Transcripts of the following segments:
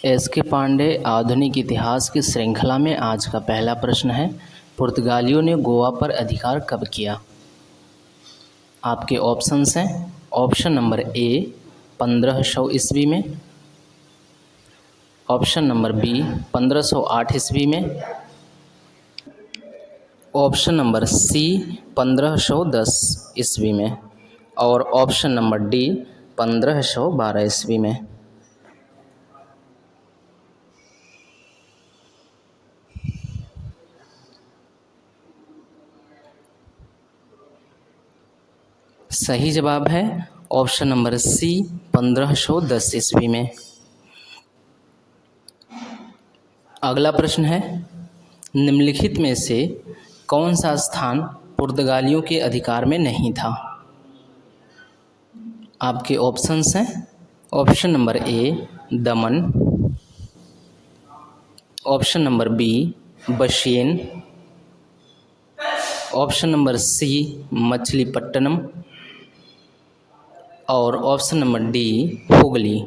S के पांडे आधुनिक इतिहास की श्रृंखला में आज का पहला प्रश्न है, पुर्तगालियों ने गोवा पर अधिकार कब किया? आपके ऑप्शंस हैं। ऑप्शन नंबर ए 1500 ईस्वी में, ऑप्शन नंबर बी 1508 ईस्वी में, ऑप्शन नंबर सी 1510 ईस्वी में और ऑप्शन नंबर डी 1512 ईस्वी में। सही जवाब है ऑप्शन नंबर सी 1510 ईस्वी में। अगला प्रश्न है, निम्नलिखित में से कौन सा स्थान पुर्तगालियों के अधिकार में नहीं था? आपके ऑप्शंस हैं। ऑप्शन नंबर ए दमन, ऑप्शन नंबर बी बशेन, ऑप्शन नंबर सी मछलीपट्टनम और ऑप्शन नंबर डी हुगली।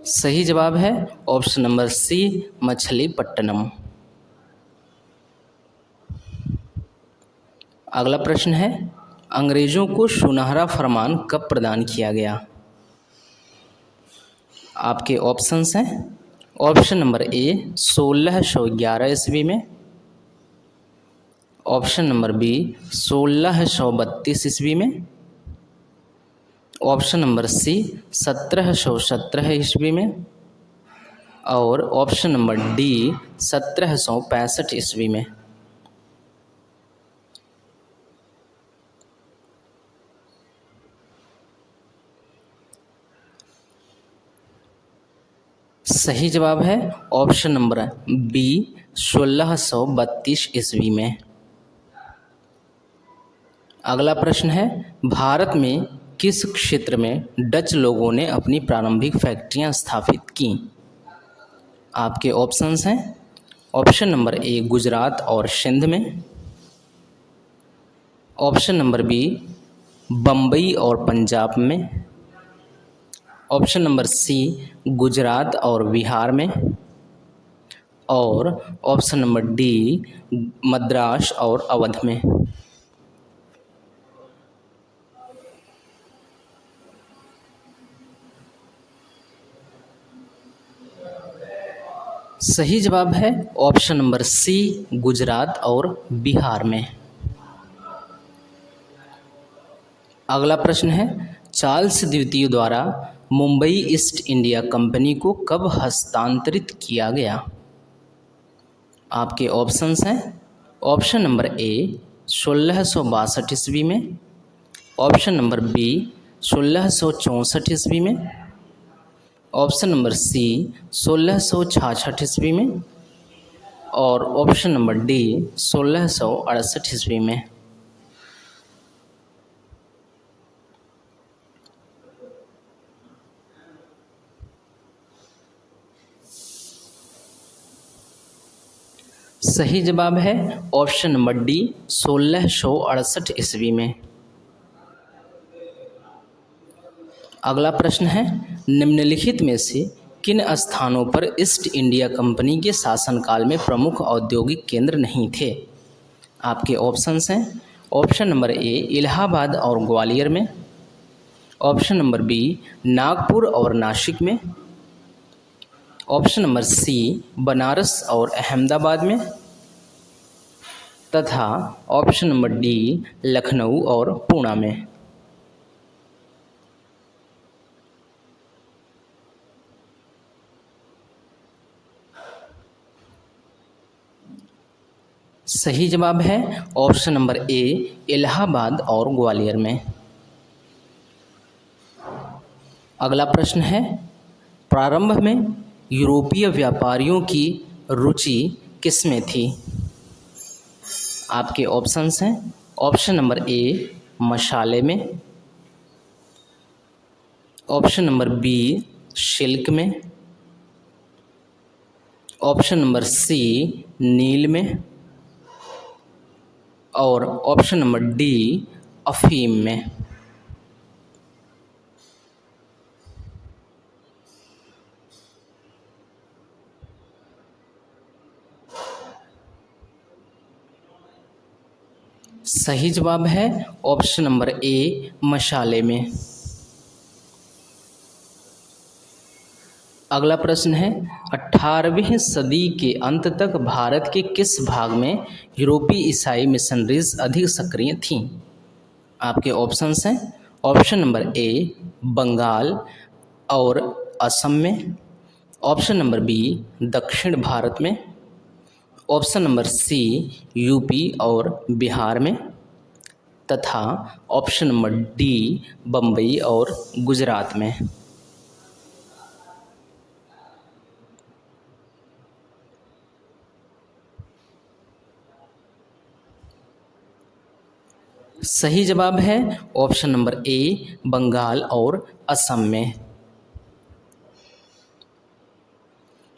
सही जवाब है ऑप्शन नंबर सी मछलीपट्टनम। अगला प्रश्न है, अंग्रेजों को सुनहरा फरमान कब प्रदान किया गया? आपके ऑप्शंस हैं। ऑप्शन नंबर ए 1611 ईस्वी में, ऑप्शन नंबर बी 1632 ईस्वी में, ऑप्शन नंबर सी 1717 ईस्वी में और ऑप्शन नंबर डी 1765 ईस्वी में। सही जवाब है ऑप्शन नंबर बी 1632 ईस्वी में। अगला प्रश्न है, भारत में किस क्षेत्र में डच लोगों ने अपनी प्रारंभिक फैक्ट्रियां स्थापित की? आपके ऑप्शंस हैं। ऑप्शन नंबर ए गुजरात और सिंध में, ऑप्शन नंबर बी बम्बई और पंजाब में, ऑप्शन नंबर सी गुजरात और बिहार में और ऑप्शन नंबर डी मद्रास और अवध में। सही जवाब है ऑप्शन नंबर सी गुजरात और बिहार में। अगला प्रश्न है, चार्ल्स द्वितीय द्वारा मुंबई ईस्ट इंडिया कंपनी को कब हस्तांतरित किया गया? आपके ऑप्शंस हैं। ऑप्शन नंबर ए 1662 ईस्वी में, ऑप्शन नंबर बी 1664 ईस्वी में, ऑप्शन नंबर सी 1666 ईस्वी में और ऑप्शन नंबर डी 1668 ईस्वी में। सही जवाब है ऑप्शन नंबर डी 1668 ईस्वी में। अगला प्रश्न है, निम्नलिखित में से किन स्थानों पर ईस्ट इंडिया कंपनी के शासनकाल में प्रमुख औद्योगिक केंद्र नहीं थे? आपके ऑप्शंस हैं। ऑप्शन नंबर ए इलाहाबाद और ग्वालियर में, ऑप्शन नंबर बी नागपुर और नासिक में, ऑप्शन नंबर सी बनारस और अहमदाबाद में तथा ऑप्शन नंबर डी लखनऊ और पूना में। सही जवाब है ऑप्शन नंबर ए इलाहाबाद और ग्वालियर में। अगला प्रश्न है, प्रारंभ में यूरोपीय व्यापारियों की रुचि किसमें थी? आपके ऑप्शंस हैं। ऑप्शन नंबर ए मसाले में, ऑप्शन नंबर बी सिल्क में, ऑप्शन नंबर सी नील में और ऑप्शन नंबर डी अफीम में। सही जवाब है ऑप्शन नंबर ए मसाले में। अगला प्रश्न है 18वीं सदी के अंत तक भारत के किस भाग में यूरोपीय ईसाई मिशनरीज अधिक सक्रिय थीं? आपके ऑप्शंस हैं ऑप्शन नंबर ए बंगाल और असम में, ऑप्शन नंबर बी दक्षिण भारत में, ऑप्शन नंबर सी यूपी और बिहार में, तथा ऑप्शन नंबर डी बम्बई और गुजरात में। सही जवाब है ऑप्शन नंबर ए बंगाल और असम में।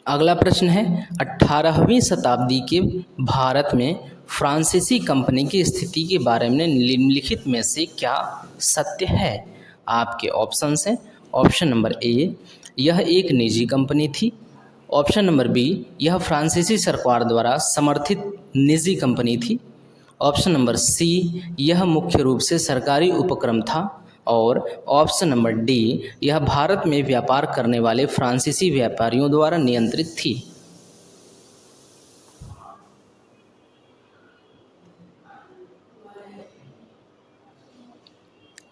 अगला प्रश्न है 18वीं शताब्दी के भारत में फ्रांसीसी कंपनी की स्थिति के बारे में निम्नलिखित में से क्या सत्य है? आपके ऑप्शंस हैं ऑप्शन नंबर ए यह एक निजी कंपनी थी, ऑप्शन नंबर बी यह फ्रांसीसी सरकार द्वारा समर्थित निजी कंपनी थी, ऑप्शन नंबर सी यह मुख्य रूप से सरकारी उपक्रम था, और ऑप्शन नंबर डी यह भारत में व्यापार करने वाले फ्रांसीसी व्यापारियों द्वारा नियंत्रित थी।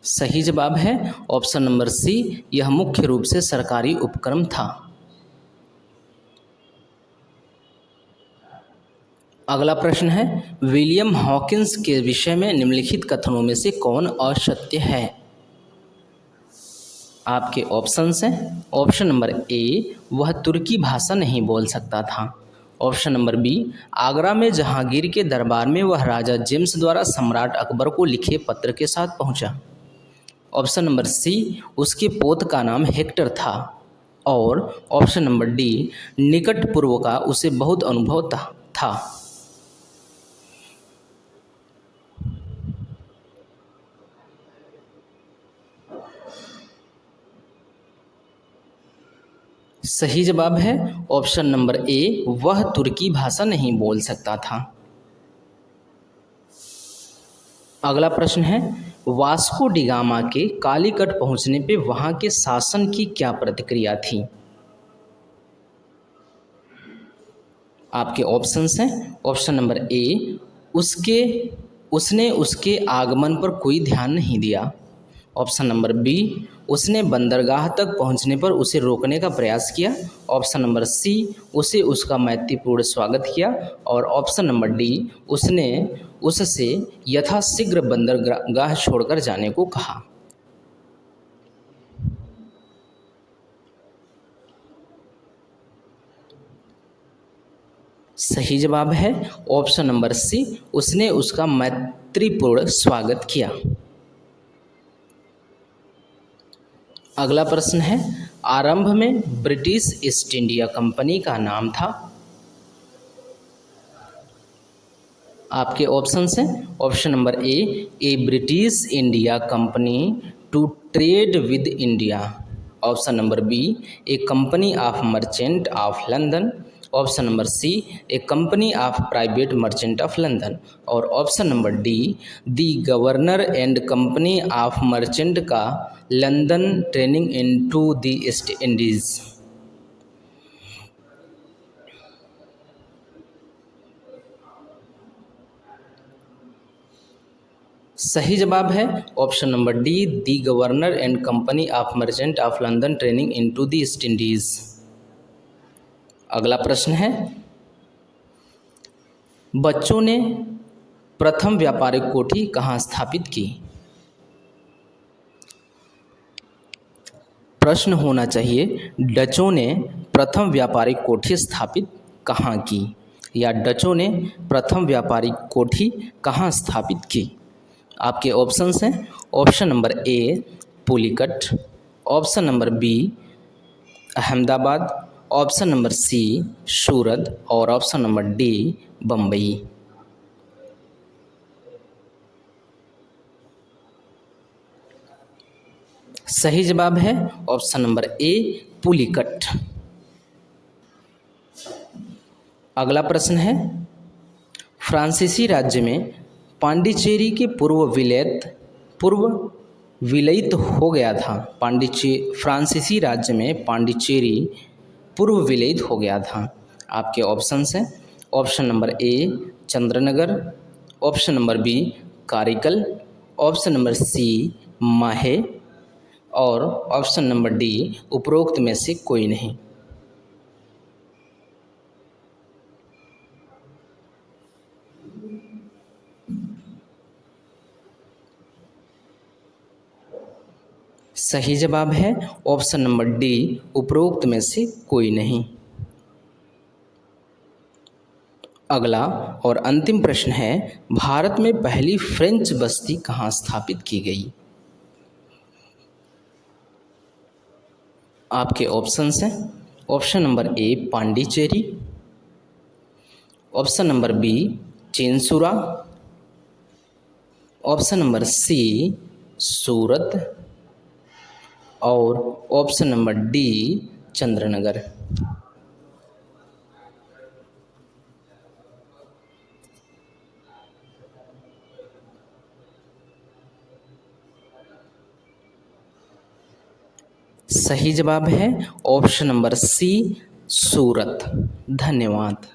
सही जवाब है ऑप्शन नंबर सी यह मुख्य रूप से सरकारी उपक्रम था। अगला प्रश्न है विलियम हॉकिंस के विषय में निम्नलिखित कथनों में से कौन असत्य है? आपके ऑप्शंस हैं ऑप्शन नंबर ए वह तुर्की भाषा नहीं बोल सकता था, ऑप्शन नंबर बी आगरा में जहांगीर के दरबार में वह राजा जेम्स द्वारा सम्राट अकबर को लिखे पत्र के साथ पहुंचा, ऑप्शन नंबर सी उसके पोत का नाम हेक्टर था, और ऑप्शन नंबर डी निकट पूर्व का उसे बहुत अनुभव था। सही जवाब है ऑप्शन नंबर ए वह तुर्की भाषा नहीं बोल सकता था। अगला प्रश्न है वास्को डी गामा के कालीकट पहुंचने पे वहां के शासन की क्या प्रतिक्रिया थी? आपके ऑप्शंस हैं ऑप्शन नंबर ए उसने उसके आगमन पर कोई ध्यान नहीं दिया, ऑप्शन नंबर बी उसने बंदरगाह तक पहुंचने पर उसे रोकने का प्रयास किया, ऑप्शन नंबर सी उसे उसका मैत्रीपूर्ण स्वागत किया, और ऑप्शन नंबर डी उसने उससे यथाशीघ्र बंदरगाह छोड़कर जाने को कहा। सही जवाब है ऑप्शन नंबर सी उसने उसका मैत्रीपूर्ण स्वागत किया। अगला प्रश्न है आरंभ में ब्रिटिश ईस्ट इंडिया कंपनी का नाम था। आपके ऑप्शंस हैं option number A British India company to trade with India, option number B a company of merchant of London, option number C a company of private merchant of London, और option number D the governor and company of merchant का London trading into the East Indies. सही जवाब है option number D the governor and company of merchant of London trading into the East Indies. अगला प्रश्न है बच्चों ने प्रथम व्यापारिक कोठी कहाँ स्थापित की? प्रश्न होना चाहिए डचों ने प्रथम व्यापारिक कोठी स्थापित कहाँ की, या डचों ने प्रथम व्यापारिक कोठी कहाँ स्थापित की। आपके ऑप्शंस हैं option number A Pulicat, option number B Ahmedabad, option number C Surat और ऑप्शन नंबर डी बम्बई। सही जवाब है ऑप्शन नंबर ए पुलिकट। अगला प्रश्न है, फ्रांसीसी राज्य में पांडिचेरी के पूर्व विलयित हो गया था। फ्रांसीसी राज्य में पांडिचेरी पूर्व विलयित हो गया था। आपके ऑप्शंस हैं, option number A Chandernagore, option number B Karaikal, option number C Mahe और ऑप्शन नंबर डी उपरोक्त में से कोई नहीं। सही जवाब है ऑप्शन नंबर डी उपरोक्त में से कोई नहीं। अगला और अंतिम प्रश्न है, भारत में पहली फ्रेंच बस्ती कहाँ स्थापित की गई। आपके ऑप्शंस हैं, option number A Pondicherry, option number B Chinsura, option number C Surat और ऑप्शन नंबर डी चंद्रनगर। सही जवाब है ऑप्शन नंबर सी सूरत। धन्यवाद।